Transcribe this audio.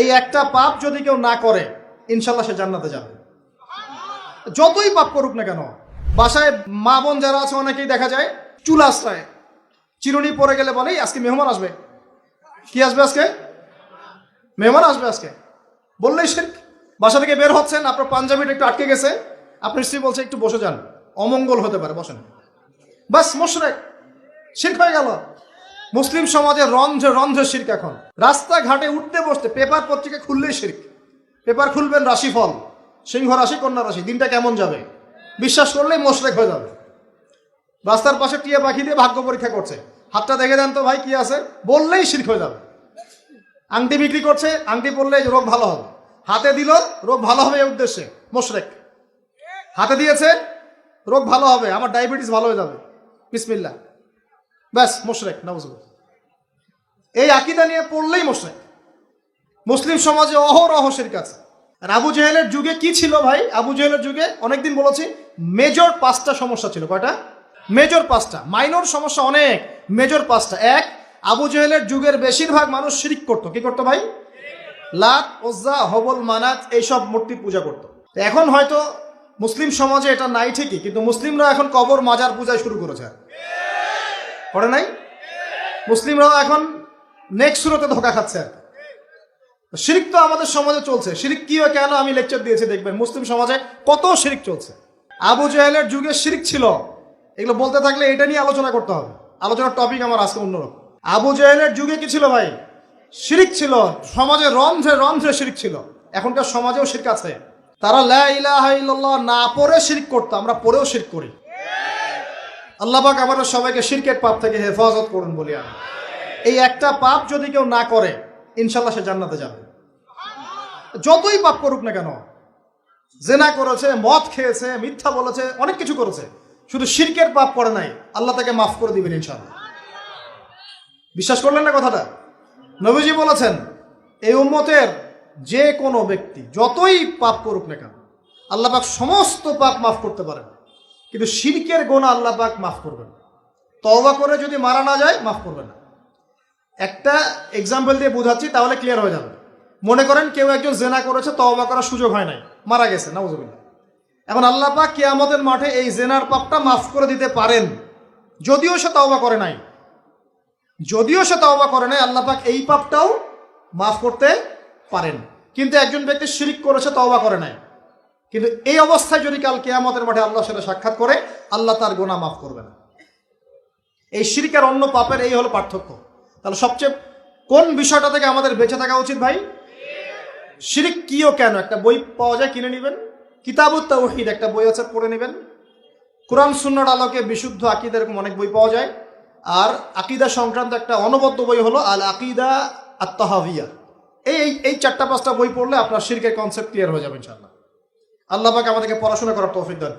এই একটা পাপ যদি কেউ না করে ইনশাল্লাহ সে জান্নাতে যাবে, যতই পাপ করুক না কেন। বাসায় মা বোন যারা আছে অনেকেই দেখা যায় চুল আশ্রয় চিরুনি পরে গেলে বলে আজকে মেহমান আসবে। কি আসবে আজকে? মেহমান আসবে আজকে বললেই শিরক। বাসা থেকে বের হচ্ছেন, আপনার পাঞ্জাবিটা একটু আটকে গেছে, আপনার স্ত্রী বলছে একটু বসে যান, অমঙ্গল হতে পারে, বসেন, বাস মুশরিক, শিরক হয়ে গেল। মুসলিম সমাজে রন্ধ্রে রন্ধ্রে শিরক। এখন রাস্তাঘাটে উঠতে বসতে পেপার পত্রিকা খুললেই শিরক। পেপার খুলবেন রাশিফল, সিংহ রাশি কন্যা রাশি, দিনটা কেমন যাবে বিশ্বাস করলেই মুশরিক হয়ে যাবে। রাস্তার পাশে টিয়া পাখি দিয়ে ভাগ্য পরীক্ষা করছে, হাতটা দেখে দেন তো ভাই কি আছে, বললেই শিরক হয়ে যাবে। আংটি বিক্রি করছে, আংটি পরলে রোগ ভালো হবে, হাতে দিল রোগ ভালো হবে এই উদ্দেশ্যে, মুশরিক। হাতে দিয়েছে রোগ ভালো হবে, আমার ডায়াবেটিস ভালো হয়ে যাবে, বিসমিল্লাহ, ব্যাস মুশরিক, নাউজুবিল্লাহ। এই আকীদা নিয়ে পড়লেই মুশরিক। মুসলিম সমাজে অহরহ শিরক আছে। আর আবু জেহেলের যুগে কি ছিল ভাই? আবু জেহেলের যুগে অনেকদিন বলেছি মেজর 5টা সমস্যা ছিল। কয়টা? মেজর 5টা, মাইনর সমস্যা অনেক, মেজর 5টা। এক, আবু জেহেলের যুগের বেশিরভাগ মানুষ শিরক করতো। কি করতো ভাই? লাত, উজ্জা, হবল, মানাত এইসব মূর্তি পূজা করতো। এখন হয়তো মুসলিম সমাজে এটা নাই ঠিকই, কিন্তু মুসলিমরা এখন কবর মাজার পূজায় শুরু করেছে, করে নাই? মুসলিমরাও এখন নেক্সট সুরতে ধোকা খাচ্ছে। শিরক তো আমাদের সমাজে চলছে। শিরক কি হয় কেন আমি লেকচার দিয়েছি, দেখবেন মুসলিম সমাজে কত শিরক চলছে। আবু জেহেলের যুগে শিরক ছিল, এগুলো বলতে থাকলে এটা নিয়ে আলোচনা করতে হবে। আলোচনার টপিক আমার আজকে অন্যরকম। আবু জেহেলের যুগে কি ছিল ভাই? শিরক ছিল, সমাজে রন্ধ্রে রন্ধ্রে শিরক ছিল। এখনকার সমাজেও শিরক আছে। তারা লা ইলাহা ইল্লাল্লাহ না পড়ে শিরক করতো, আমরা পড়েও শিরক করি। আল্লাহ পাক আমাদের সবাইকে শিরকের পাপ থেকে হেফাজত করুন বলি আমি। এই একটা পাপ যদি কেউ না করে ইনশাল্লাহ সে জান্নাতে যাবে, যতই পাপ করুক না কেন। জেনা করেছে, মদ খেয়েছে, মিথ্যা বলেছে, অনেক কিছু করেছে, শুধু শিরকের পাপ করে নাই, আল্লাহ তাকে মাফ করে দিবেন ইনশাল্লাহ। বিশ্বাস করলেন না কথাটা? নবীজি বলেছেন এই উম্মতের যে কোনো ব্যক্তি যতই পাপ করুক না কেন আল্লাহ পাক সমস্ত পাপ মাফ করতে পারেন, কিন্তু শিরকের গুনাহ আল্লাহ পাক মাফ করবেন। তওবা করে যদি মারা না যায় মাফ করবেন না। একটা এক্সাম্পল দিয়ে বোঝাচ্ছি, তাহলে ক্লিয়ার হয়ে যাবে। মনে করেন কেউ একজন জেনা করেছে, তওবা করার সুযোগ হয় নাই, মারা গেছে, নাউজুবিল্লাহ। এখন আল্লাহ পাক কিয়ামতের মাঠে এই জেনার পাপটা মাফ করে দিতে পারেন, যদিও সে তওবা করে নাই। যদিও সে তওবা করে নাই, আল্লাহ পাক এই পাপটাও মাফ করতে পারেন। কিন্তু একজন ব্যক্তি শিরক করেছে, তওবা করে নাই, কিন্তু এই অবস্থায় যদি কাল কিয়ামতের মাঠে আল্লাহর সাথে সাক্ষাৎ করে, আল্লাহ তার গুনাহ মাফ করবে না। এই শিরক আর অন্য পাপের এই হলো পার্থক্য। তাহলে সবচেয়ে কোন বিষয়টা থেকে আমাদের বেঁচে থাকা উচিত ভাই? শিরক কি ও কেন, একটা বই পাওয়া যায়, কিনে নেবেন। কিতাবুত তাওহীদ একটা বই আছে, পড়ে নেবেন। কোরআন সুন্নাহর আলোকে বিশুদ্ধ আকীদা, এরকম অনেক বই পাওয়া যায়। আর আকীদা সংক্রান্ত একটা অনবদ্য বই হলো আল আকীদা আত-তাহাওয়িয়া। এই 4-5টা বই পড়লে আপনার শিরকের কনসেপ্ট ক্লিয়ার হয়ে যাবে ইনশাআল্লাহ। আল্লাহ পাক আমাদেরকে পড়াশোনা করার তৌফিক দান।